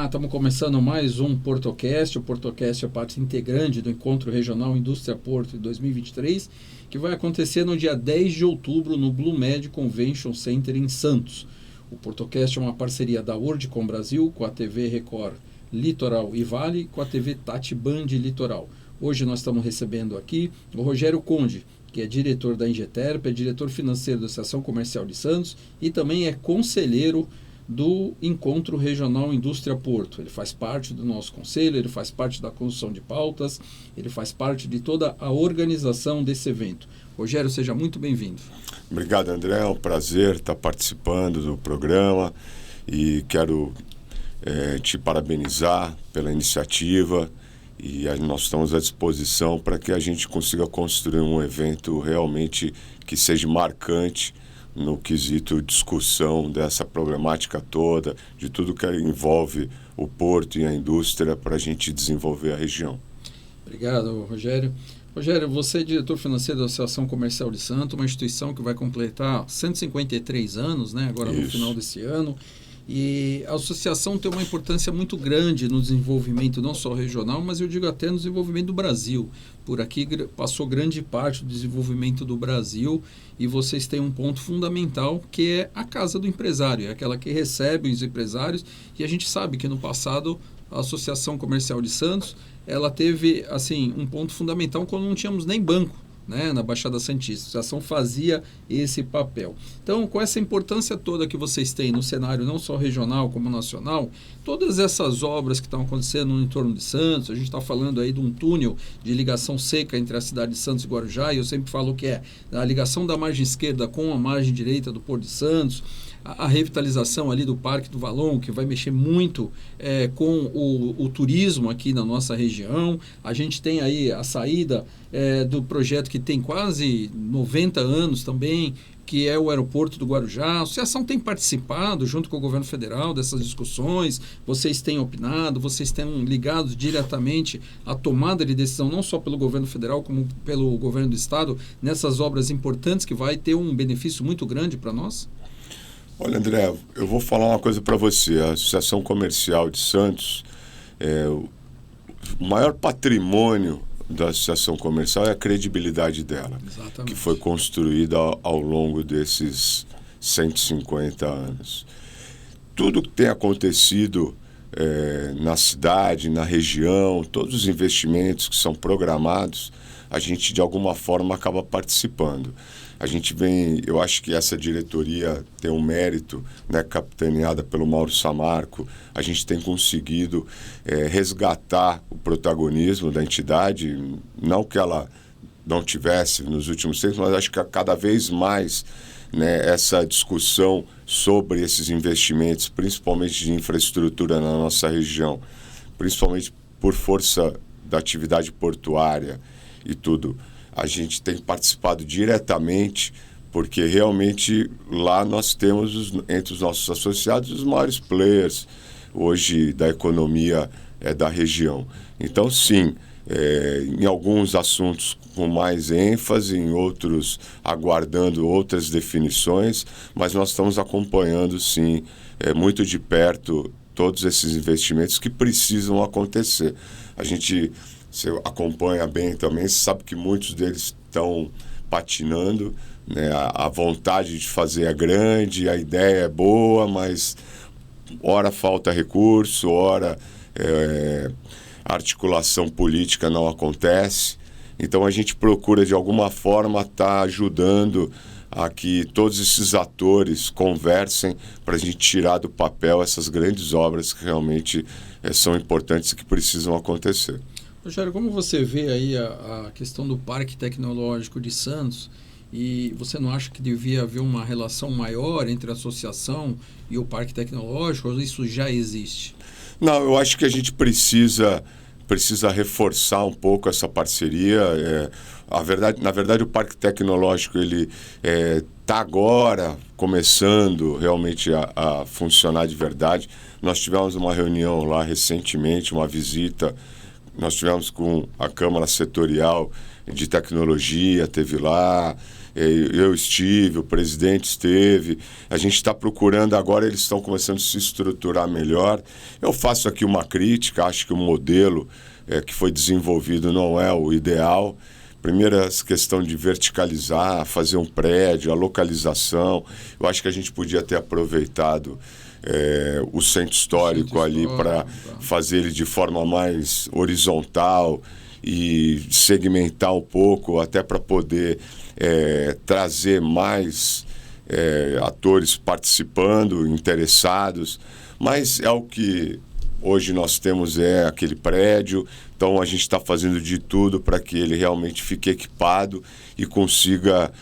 Olá, estamos começando mais um PortoCast. O PortoCast é parte integrante do Encontro Regional Indústria Porto de 2023, que vai acontecer no dia 10 de outubro no Blue Med Convention Center em Santos. O PortoCast é uma parceria da WorldCom Brasil com a TV Record Litoral e Vale, com a TV Tati Band Litoral. Hoje nós estamos recebendo aqui o Rogério Conde, que é diretor da Ingeterp, é diretor financeiro da Associação Comercial de Santos e também é conselheiro do Encontro Regional Indústria Porto. Ele faz parte do nosso conselho, ele faz parte da construção de pautas, ele faz parte de toda a organização desse evento. Rogério, seja muito bem-vindo. Obrigado, André. É um prazer estar participando do programa e quero te parabenizar pela iniciativa e nós estamos à disposição para que a gente consiga construir um evento realmente que seja marcante no quesito discussão dessa problemática toda, de tudo que envolve o porto e a indústria para a gente desenvolver a região. Obrigado, Rogério. Rogério, você é diretor financeiro da Associação Comercial de Santos, uma instituição que vai completar 153 anos, né, agora no final desse ano. E a associação tem uma importância muito grande no desenvolvimento não só regional, mas eu digo até no desenvolvimento do Brasil. Por aqui passou grande parte do desenvolvimento do Brasil e vocês têm um ponto fundamental que é a casa do empresário, é aquela que recebe os empresários, e a gente sabe que no passado a Associação Comercial de Santos ela teve assim, um ponto fundamental quando não tínhamos nem banco, né, na Baixada Santista. A associação fazia esse papel. Então, com essa importância toda que vocês têm no cenário não só regional como nacional, todas essas obras que estão acontecendo no entorno de Santos, a gente está falando aí de um túnel de ligação seca entre a cidade de Santos e Guarujá, e eu sempre falo que é a ligação da margem esquerda com a margem direita do Porto de Santos, a revitalização ali do Parque do Valon, que vai mexer muito com o turismo aqui na nossa região. A gente tem aí a saída do projeto que tem quase 90 anos também, que é o aeroporto do Guarujá. A associação tem participado, junto com o governo federal, dessas discussões, vocês têm opinado, vocês têm ligados diretamente à tomada de decisão, não só pelo governo federal, como pelo governo do estado, nessas obras importantes que vai ter um benefício muito grande para nós? Olha, André, eu vou falar uma coisa para você. A Associação Comercial de Santos, o maior patrimônio da Associação Comercial é a credibilidade dela. Exatamente. Que foi construída ao longo desses 150 anos. Tudo que tem acontecido na cidade, na região, todos os investimentos que são programados, a gente de alguma forma acaba participando. A gente eu acho que essa diretoria tem um mérito, né, capitaneada pelo Mauro Samarco. A gente tem conseguido resgatar o protagonismo da entidade, não que ela não tivesse nos últimos tempos, mas acho que cada vez mais, né, essa discussão sobre esses investimentos, principalmente de infraestrutura na nossa região, principalmente por força da atividade portuária e tudo, a gente tem participado diretamente, porque realmente lá nós temos, entre os nossos associados, os maiores players hoje da economia da região. Então, sim, em alguns assuntos com mais ênfase, em outros aguardando outras definições, mas nós estamos acompanhando, sim, muito de perto todos esses investimentos que precisam acontecer. A gente... Você acompanha bem também, você sabe que muitos deles estão patinando, né? A vontade de fazer é grande, a ideia é boa, mas ora falta recurso, ora a articulação política não acontece. Então a gente procura de alguma forma estar ajudando a que todos esses atores conversem para a gente tirar do papel essas grandes obras que realmente são importantes e que precisam acontecer. Rogério, como você vê aí a questão do Parque Tecnológico de Santos, e você não acha que devia haver uma relação maior entre a associação e o Parque Tecnológico, ou isso já existe? Não, eu acho que a gente precisa reforçar um pouco essa parceria. Na verdade, o Parque Tecnológico ele está agora começando realmente a funcionar de verdade. Nós tivemos uma reunião lá recentemente, uma visita. Nós tivemos com a Câmara Setorial de tecnologia teve lá, eu estive, o presidente esteve, a gente está procurando agora, eles estão começando a se estruturar melhor. Eu faço aqui uma crítica, acho que o modelo que foi desenvolvido não é o ideal. Primeiro, essa questão de verticalizar, fazer um prédio, a localização. Eu acho que a gente podia ter aproveitado o centro histórico ali para fazer ele de forma mais horizontal e segmentar um pouco, até para poder trazer mais atores participando, interessados. Mas é o que hoje nós temos, aquele prédio. Então a gente está fazendo de tudo para que ele realmente fique equipado e consiga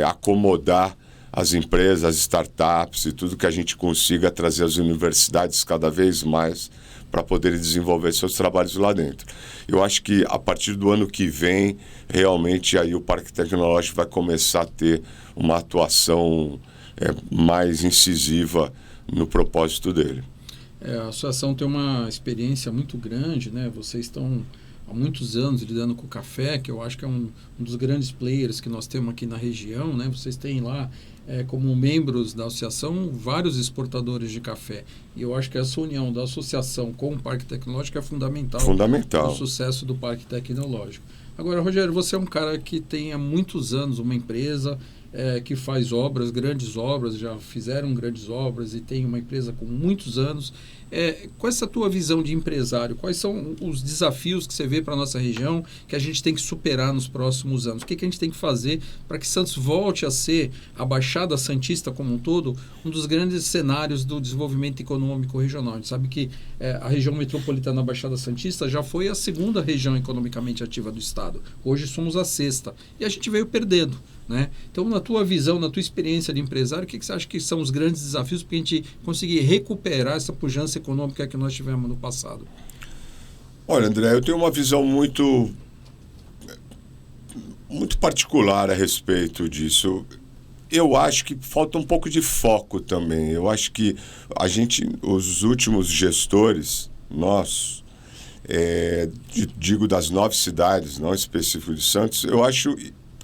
acomodar as empresas, as startups e tudo que a gente consiga trazer as universidades cada vez mais para poderem desenvolver seus trabalhos lá dentro. Eu acho que a partir do ano que vem, realmente aí o Parque Tecnológico vai começar a ter uma atuação mais incisiva no propósito dele. A associação tem uma experiência muito grande, né? Vocês estão há muitos anos lidando com o café, que eu acho que é um dos grandes players que nós temos aqui na região, né? Vocês têm lá, como membros da associação, vários exportadores de café. E eu acho que essa união da associação com o Parque Tecnológico é fundamental para o sucesso do Parque Tecnológico. Agora, Rogério, você é um cara que tem há muitos anos uma empresa que faz obras, grandes obras, já fizeram grandes obras e tem uma empresa com muitos anos. Com essa tua visão de empresário, quais são os desafios que você vê para a nossa região que a gente tem que superar nos próximos anos? O que a gente tem que fazer para que Santos volte a ser, a Baixada Santista como um todo, um dos grandes cenários do desenvolvimento econômico regional? A gente sabe que a região metropolitana da Baixada Santista já foi a segunda região economicamente ativa do estado. Hoje somos a sexta. E a gente veio perdendo, né? Então, na tua visão, na tua experiência de empresário, o que você acha que são os grandes desafios para a gente conseguir recuperar essa pujança econômica que nós tivemos no passado? Olha, André, eu tenho uma visão muito particular a respeito disso. Eu acho que falta um pouco de foco também. Eu acho que os últimos gestores, nós, digo das 9 cidades, não específico de Santos, eu acho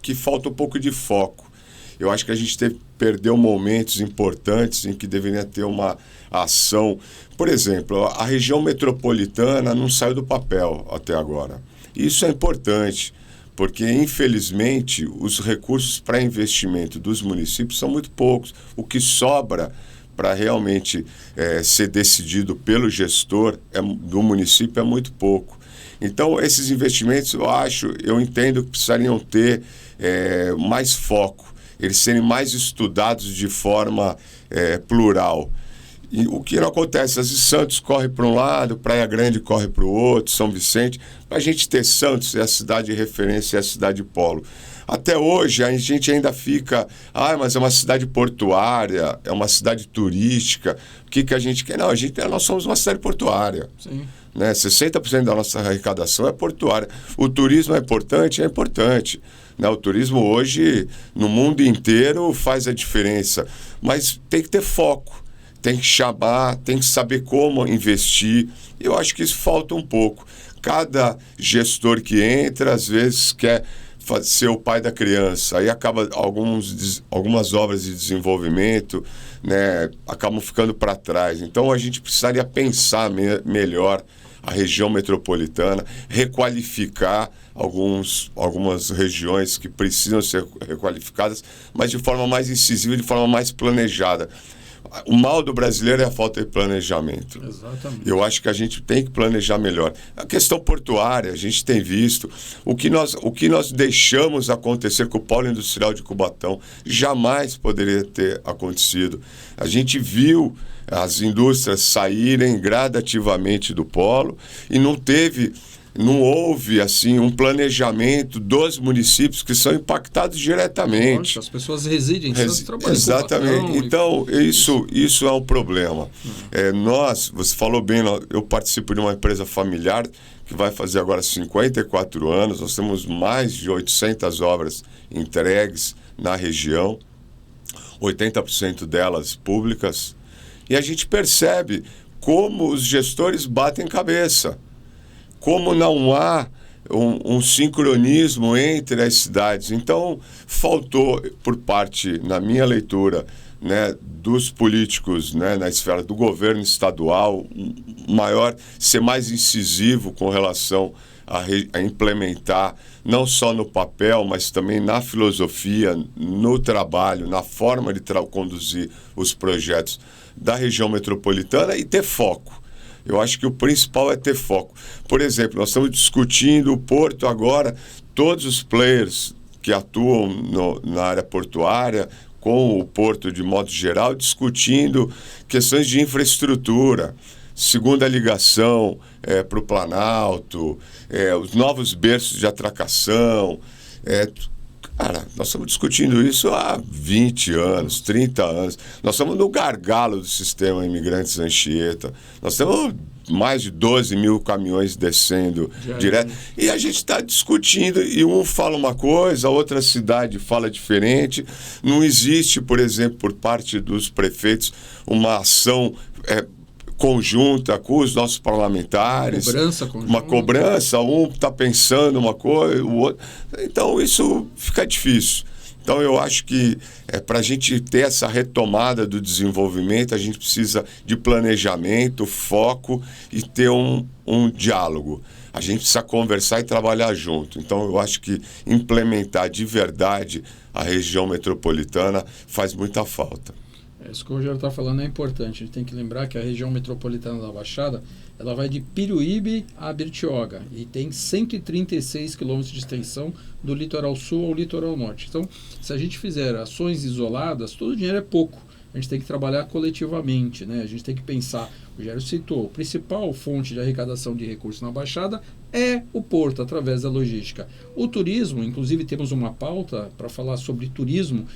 que falta um pouco de foco. Eu acho que a gente perdeu momentos importantes em que deveria ter uma ação. Por exemplo, a região metropolitana não saiu do papel até agora. Isso é importante, porque, infelizmente, os recursos para investimento dos municípios são muito poucos. O que sobra para realmente ser decidido pelo gestor do município é muito pouco. Então, esses investimentos, eu entendo que precisariam ter mais foco, eles serem mais estudados de forma plural. E o que não acontece? As de Santos corre para um lado, Praia Grande corre para o outro, São Vicente. Para a gente ter Santos, é a cidade de referência, é a cidade polo. Até hoje, a gente ainda fica... mas é uma cidade portuária, é uma cidade turística. O que a gente quer? Não, nós somos uma cidade portuária. Sim. Né? 60% da nossa arrecadação é portuária. O turismo é importante? É importante. Né? O turismo hoje, no mundo inteiro, faz a diferença. Mas tem que ter foco. Tem que chamar, tem que saber como investir. E eu acho que isso falta um pouco. Cada gestor que entra, às vezes, quer ser o pai da criança. Aí acaba algumas obras de desenvolvimento, né, acabam ficando para trás. Então, a gente precisaria pensar melhor a região metropolitana, requalificar algumas regiões que precisam ser requalificadas, mas de forma mais incisiva, de forma mais planejada. O mal do brasileiro é a falta de planejamento. Exatamente. Eu acho que a gente tem que planejar melhor. A questão portuária, a gente tem visto. O que nós deixamos acontecer com o polo industrial de Cubatão jamais poderia ter acontecido. A gente viu as indústrias saírem gradativamente do polo e não houve assim um planejamento dos municípios que são impactados diretamente. As pessoas residem em Santos, trabalham. Exatamente. Então, isso é um problema. Você falou bem, eu participo de uma empresa familiar que vai fazer agora 54 anos. Nós temos mais de 800 obras entregues na região, 80% delas públicas. E a gente percebe como os gestores batem cabeça. Como não há um sincronismo entre as cidades. Então, faltou, por parte, na minha leitura, né, dos políticos, né, na esfera do governo estadual, ser mais incisivo com relação a implementar, não só no papel, mas também na filosofia, no trabalho, na forma de conduzir os projetos da região metropolitana e ter foco. Eu acho que o principal é ter foco. Por exemplo, nós estamos discutindo o porto agora, todos os players que atuam na área portuária, com o porto de modo geral, discutindo questões de infraestrutura, segunda ligação para o Planalto, os novos berços de atracação. Cara, nós estamos discutindo isso há 20 anos, 30 anos. Nós estamos no gargalo do sistema Imigrantes Anchieta. Nós temos mais de 12 mil caminhões descendo direto. E a gente está discutindo, e um fala uma coisa, a outra cidade fala diferente. Não existe, por exemplo, por parte dos prefeitos, uma ação conjunta com os nossos parlamentares. Uma cobrança, um está pensando uma coisa, o outro. Então, isso fica difícil. Então, eu acho que para a gente ter essa retomada do desenvolvimento, a gente precisa de planejamento, foco e ter um diálogo. A gente precisa conversar e trabalhar junto. Então, eu acho que implementar de verdade a região metropolitana faz muita falta. Isso que o Rogério está falando é importante. A gente tem que lembrar que a região metropolitana da Baixada, ela vai de Piruíbe a Bertioga e tem 136 quilômetros de extensão do litoral sul ao litoral norte. Então, se a gente fizer ações isoladas, todo o dinheiro é pouco. A gente tem que trabalhar coletivamente, né? A gente tem que pensar, o Rogério citou, a principal fonte de arrecadação de recursos na Baixada é o porto, através da logística. O turismo, inclusive temos uma pauta para falar sobre turismo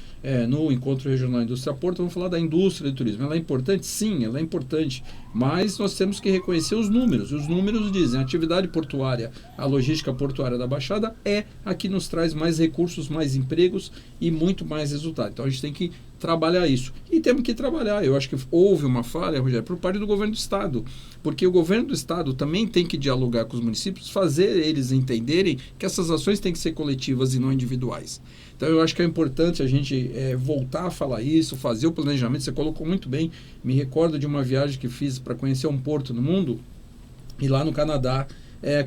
no Encontro Regional Indústria Porto, vamos falar da indústria do turismo. Ela é importante? Sim, ela é importante, mas nós temos que reconhecer os números. Os números dizem, a atividade portuária, a logística portuária da Baixada é a que nos traz mais recursos, mais empregos e muito mais resultado. Então a gente tem que trabalhar isso. E temos que trabalhar. Eu acho que houve uma falha, Rogério, por parte do governo do Estado. Porque o governo do Estado também tem que dialogar com os municípios, fazer eles entenderem que essas ações têm que ser coletivas e não individuais. Então eu acho que é importante a gente voltar a falar isso, fazer o planejamento. Você colocou muito bem. Me recordo de uma viagem que fiz para conhecer um porto no mundo, e lá no Canadá,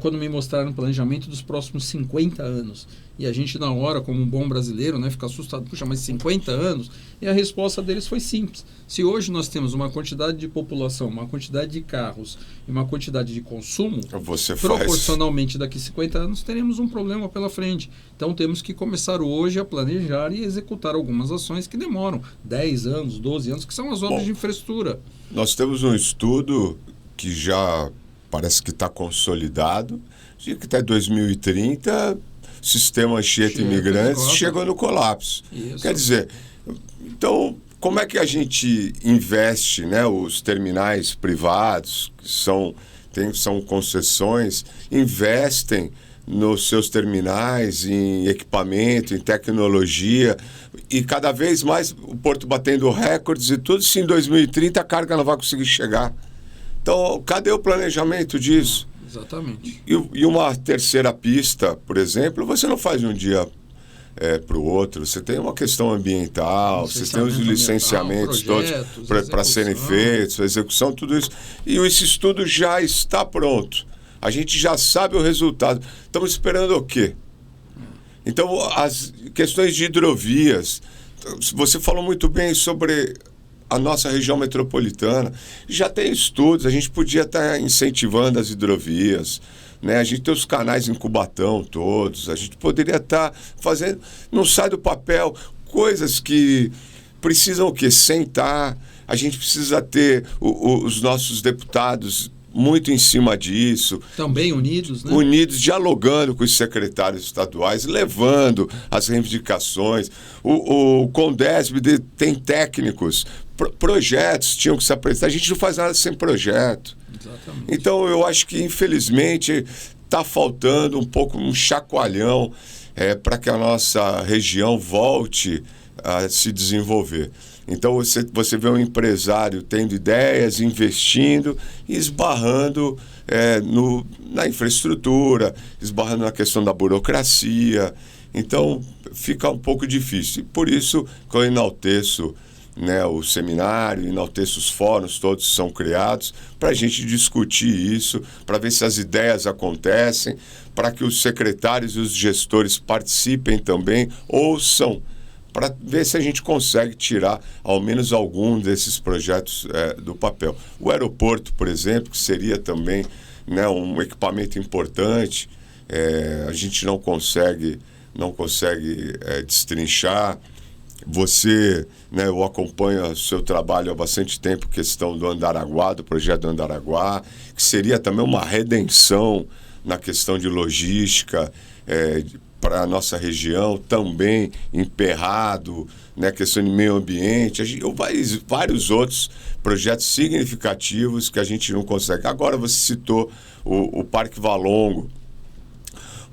quando me mostraram o planejamento dos próximos 50 anos. E a gente, na hora, como um bom brasileiro, né, fica assustado, puxa, mas 50 anos? E a resposta deles foi simples. Se hoje nós temos uma quantidade de população, uma quantidade de carros e uma quantidade de consumo, proporcionalmente daqui a 50 anos teremos um problema pela frente. Então temos que começar hoje a planejar e executar algumas ações que demoram 10 anos, 12 anos, que são as obras de infraestrutura. Nós temos um estudo que já parece que está consolidado, de que até 2030 o sistema Anchieta Imigrantes chegou no colapso. Isso. Quer dizer, então, como é que a gente investe, né, os terminais privados, que são concessões, investem nos seus terminais, em equipamento, em tecnologia, e cada vez mais o porto batendo recordes e tudo, se em 2030 a carga não vai conseguir chegar. Então, cadê o planejamento disso? Exatamente. E uma terceira pista, por exemplo, você não faz de um dia para o outro. Você tem uma questão ambiental, você tem os licenciamentos todos para serem feitos, a execução, tudo isso. E esse estudo já está pronto. A gente já sabe o resultado. Estamos esperando o quê? Então, as questões de hidrovias. Você falou muito bem sobre a nossa região metropolitana. Já tem estudos, a gente podia estar incentivando as hidrovias, né? A gente tem os canais em Cubatão todos, a gente poderia estar fazendo, não sai do papel, coisas que precisam o quê? Sentar, a gente precisa ter os nossos deputados muito em cima disso. Também unidos, né? Unidos, dialogando com os secretários estaduais, levando as reivindicações. O Condesb tem técnicos, projetos tinham que se apresentar. A gente não faz nada sem projeto. Exatamente. Então, eu acho que, infelizmente, está faltando um pouco um chacoalhão para que a nossa região volte a se desenvolver. Então você vê um empresário tendo ideias, investindo e esbarrando na infraestrutura, esbarrando na questão da burocracia. Então fica um pouco difícil. E por isso que eu enalteço, né, o seminário, enalteço os fóruns, todos são criados para a gente discutir isso, para ver se as ideias acontecem, para que os secretários e os gestores participem também, ouçam, para ver se a gente consegue tirar ao menos algum desses projetos do papel. O aeroporto, por exemplo, que seria também, né, um equipamento importante, a gente não consegue destrinchar. Você, né, eu acompanho o seu trabalho há bastante tempo, questão do Andaraguá, do projeto do Andaraguá, que seria também uma redenção na questão de logística para a nossa região, também emperrado, né, questão de meio ambiente, vários outros projetos significativos que a gente não consegue. Agora você citou o Parque Valongo.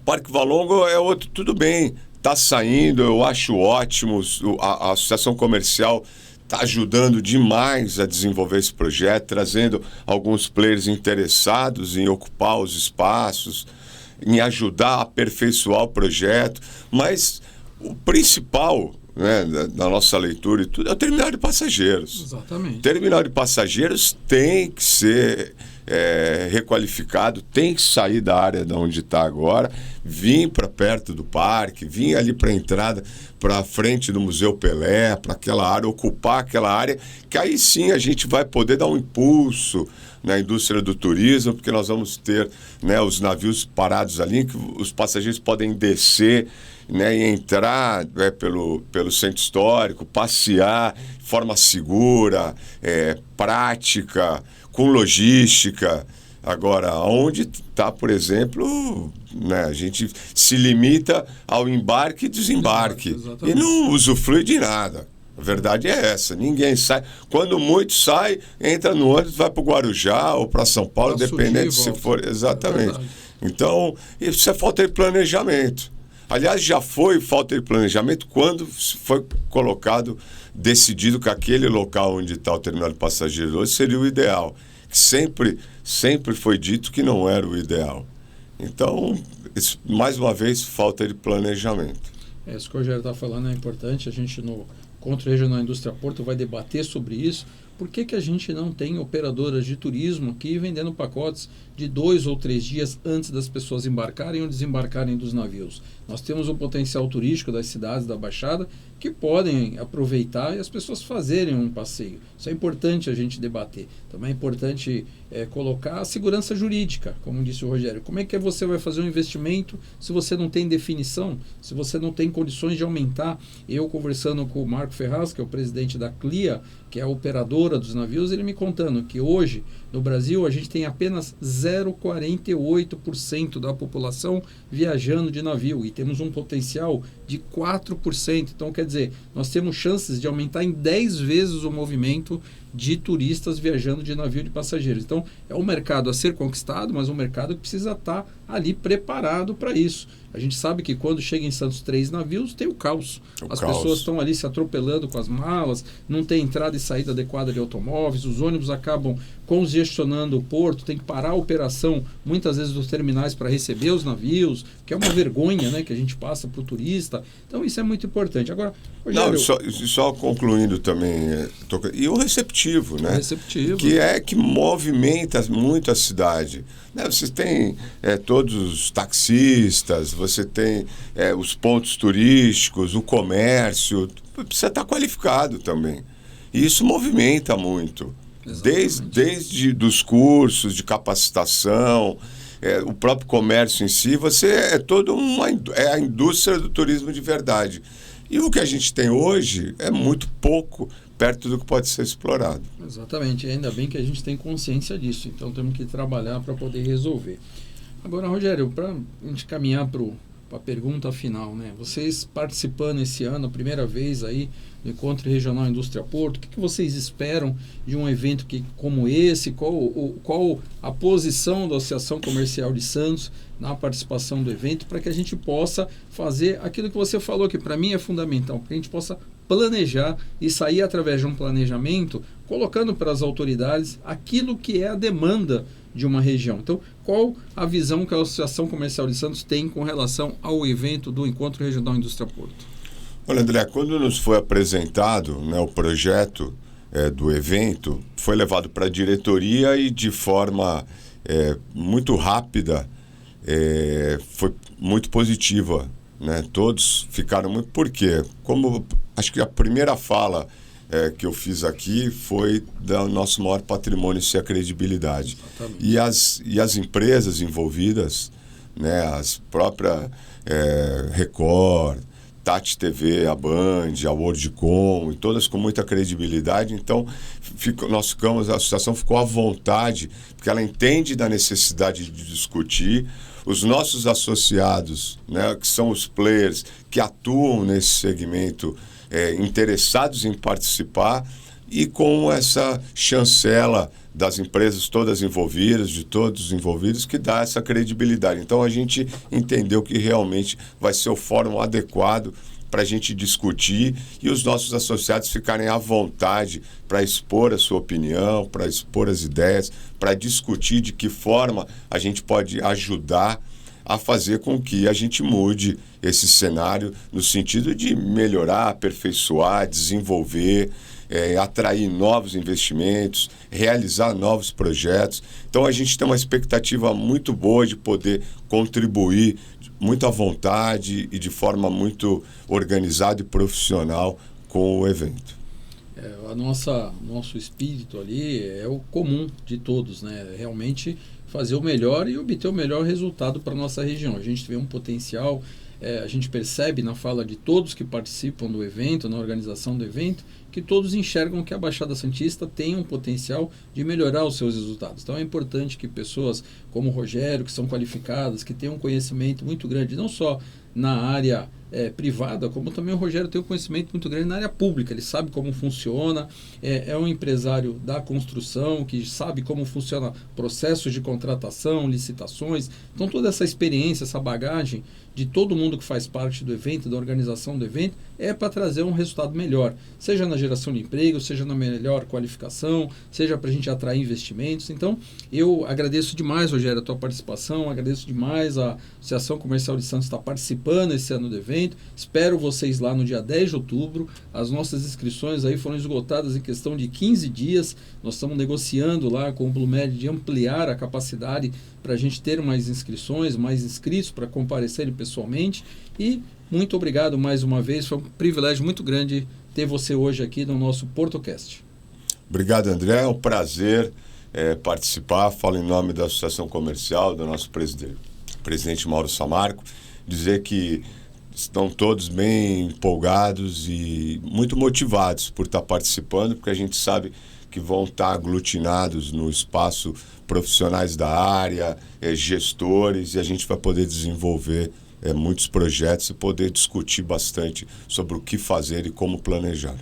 O Parque Valongo é outro, tudo bem, está saindo, eu acho ótimo, a Associação Comercial está ajudando demais a desenvolver esse projeto, trazendo alguns players interessados em ocupar os espaços, em ajudar a aperfeiçoar o projeto, mas o principal, né, da nossa leitura e tudo é o terminal de passageiros. Exatamente. O terminal de passageiros tem que ser requalificado, tem que sair da área de onde está agora, vir para perto do parque, vir ali para a entrada, para a frente do Museu Pelé, para aquela área, ocupar aquela área, que aí sim a gente vai poder dar um impulso na indústria do turismo, porque nós vamos ter, né, os navios parados ali, que os passageiros podem descer, né, e entrar pelo centro histórico, passear de forma segura, prática, com logística. Agora, onde está, por exemplo, né, a gente se limita ao embarque e desembarque. E não usufrui de nada. A verdade é essa, ninguém sai. Quando muito sai, entra no ônibus, vai para o Guarujá ou para São Paulo, dependendo se for. Exatamente. Então, isso é falta de planejamento. Aliás, já foi falta de planejamento quando foi decidido que aquele local onde está o terminal de passageiros hoje seria o ideal. Sempre foi dito que não era o ideal. Então, isso, mais uma vez, falta de planejamento. Isso que o Rogério está falando é importante. A gente, no Encontro Regional Indústria Porto, vai debater sobre isso. Por que a gente não tem operadoras de turismo aqui vendendo pacotes de 2 ou 3 dias antes das pessoas embarcarem ou desembarcarem dos navios? Nós temos o potencial turístico das cidades da Baixada que podem aproveitar e as pessoas fazerem um passeio. Isso é importante a gente debater. Também é importante colocar a segurança jurídica, como disse o Rogério. Como é que você vai fazer um investimento se você não tem definição, se você não tem condições de aumentar? Eu conversando com o Marco Ferraz, que é o presidente da CLIA, que é a operadora dos navios, ele me contando que hoje, no Brasil, a gente tem apenas 0,48% da população viajando de navio e temos um potencial de 4%. Então, quer dizer, nós temos chances de aumentar em 10 vezes o movimento de turistas viajando de navio de passageiros. Então, é um mercado a ser conquistado, mas um mercado que precisa estar ali preparado para isso. A gente sabe que quando chega em Santos 3 navios, tem o caos. Pessoas estão ali se atropelando com as malas, não tem entrada e saída adequada de automóveis, os ônibus acabam congestionando o porto, tem que parar a operação, muitas vezes, dos terminais para receber os navios, que é uma vergonha, né, que a gente passa para o turista. Então, isso é muito importante. Agora, Rogério... Não, só concluindo também, e o receptivo, né? Que movimenta muito a cidade. Né? Você tem todos os taxistas, você tem os pontos turísticos, o comércio, precisa estar qualificado também. E isso movimenta muito. Desde dos cursos de capacitação, o próprio comércio em si, você é toda a indústria do turismo de verdade. E o que a gente tem hoje é muito pouco perto do que pode ser explorado. Exatamente, ainda bem que a gente tem consciência disso, então temos que trabalhar para poder resolver. Agora, Rogério, para a gente caminhar para a pergunta final, né? Vocês participando esse ano, a primeira vez aí do Encontro Regional Indústria Porto, o que vocês esperam de um evento como esse? Qual a posição da Associação Comercial de Santos na participação do evento, para que a gente possa fazer aquilo que você falou, que para mim é fundamental, para que a gente possa planejar e sair através de um planejamento, colocando para as autoridades aquilo que é a demanda de uma região. Então, qual a visão que a Associação Comercial de Santos tem com relação ao evento do Encontro Regional Indústria Porto? Olha, André, quando nos foi apresentado, né, o projeto do evento, foi levado para a diretoria e de forma muito rápida, foi muito positiva, né? Todos ficaram muito... Por quê? Como acho que a primeira fala que eu fiz aqui foi do nosso maior patrimônio, ser a credibilidade. E as empresas envolvidas, né, as próprias Record, Tati TV, a Band, a WorldCom, e todas com muita credibilidade. Então, a associação ficou à vontade, porque ela entende da necessidade de discutir. Os nossos associados, né, que são os players que atuam nesse segmento, interessados em participar, e com essa chancela das empresas todas envolvidas, de todos os envolvidos, que dá essa credibilidade. Então, a gente entendeu que realmente vai ser o fórum adequado para a gente discutir e os nossos associados ficarem à vontade para expor a sua opinião, para expor as ideias, para discutir de que forma a gente pode ajudar a fazer com que a gente mude esse cenário no sentido de melhorar, aperfeiçoar, desenvolver, atrair novos investimentos, realizar novos projetos. Então, a gente tem uma expectativa muito boa de poder contribuir muito à vontade e de forma muito organizada e profissional com o evento. Nosso espírito ali é o comum de todos, né? Realmente fazer o melhor e obter o melhor resultado para a nossa região. A gente vê um potencial, a gente percebe na fala de todos que participam do evento, na organização do evento, que todos enxergam que a Baixada Santista tem um potencial de melhorar os seus resultados. Então é importante que pessoas como o Rogério, que são qualificadas, que têm um conhecimento muito grande, não só na área privada, como também o Rogério tem um conhecimento muito grande na área pública. Ele sabe como funciona, é um empresário da construção, que sabe como funciona processos de contratação, licitações. Então toda essa experiência, essa bagagem de todo mundo que faz parte do evento, da organização do evento, é para trazer um resultado melhor, seja na geração de emprego, seja na melhor qualificação, seja para a gente atrair investimentos. Então, eu agradeço demais, Rogério, a tua participação, agradeço demais a Associação Comercial de Santos estar participando esse ano do evento. Espero vocês lá no dia 10 de outubro. As nossas inscrições aí foram esgotadas em questão de 15 dias. Nós estamos negociando lá com o Blumed de ampliar a capacidade para a gente ter mais inscrições, mais inscritos para comparecerem pessoalmente. E muito obrigado mais uma vez, foi um privilégio muito grande ter você hoje aqui no nosso PortoCast. Obrigado, André, é um prazer participar. Falo em nome da Associação Comercial, do nosso presidente Mauro Samarco, dizer que estão todos bem empolgados e muito motivados por estar participando, porque a gente sabe que vão estar aglutinados no espaço profissionais da área, gestores, e a gente vai poder desenvolver muitos projetos e poder discutir bastante sobre o que fazer e como planejar.